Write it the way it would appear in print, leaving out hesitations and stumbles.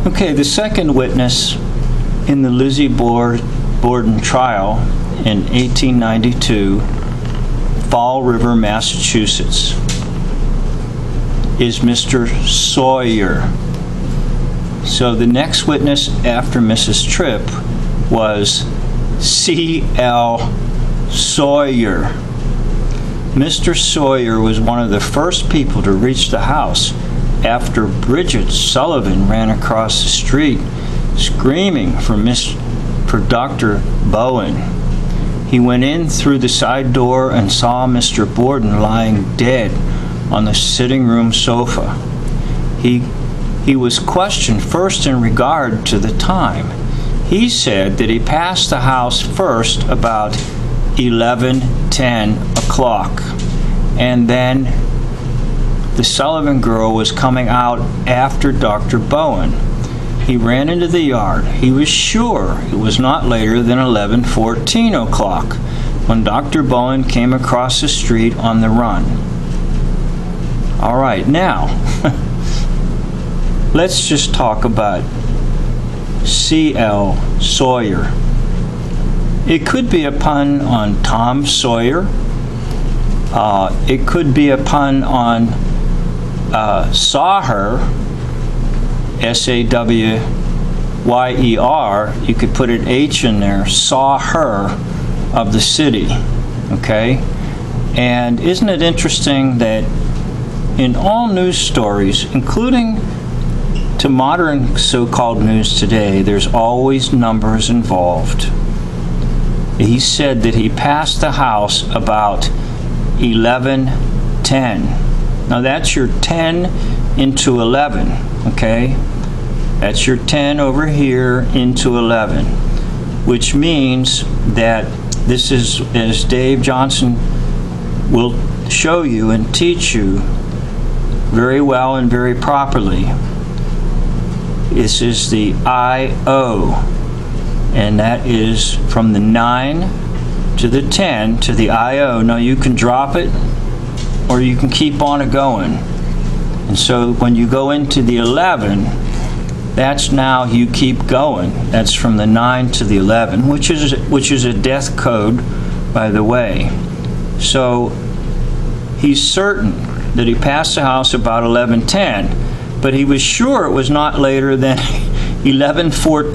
Okay, the second witness in the Lizzie Borden trial in 1892, Fall River, Massachusetts, is Mr. Sawyer. So the next witness after Mrs. Tripp was C.L. Sawyer. Mr. Sawyer was one of the first people to reach the house after Bridget Sullivan ran across the street screaming for Dr. Bowen. He went in through the side door and saw Mr. Borden lying dead on the sitting room sofa. He was questioned first in regard to the time. He said that he passed the house first about 11:10 o'clock, and then the Sullivan girl was coming out after Dr. Bowen. He ran into the yard. He was sure it was not later than 11:14 o'clock when Dr. Bowen came across the street on the run. All right, now, let's just talk about C.L. Sawyer. It could be a pun on Tom Sawyer. It could be a pun on saw her, S-A-W-Y-E-R. You could put an H in there, saw her of the city, okay? And isn't it interesting that in all news stories, including to modern so-called news today, there's always numbers involved. He said that he passed the house about 11:10. Now that's your 10 into 11, okay? That's your 10 over here into 11, which means that this is, as Dave Johnson will show you and teach you very well and very properly, this is the I.O., and that is from the 9 to the 10 to the I.O. Now you can drop it or you can keep on it going. And so when you go into the 11, that's now you keep going. That's from the 9 to the 11, which is a death code, by the way. So he's certain that he passed the house about 11:10, but he was sure it was not later than 11:14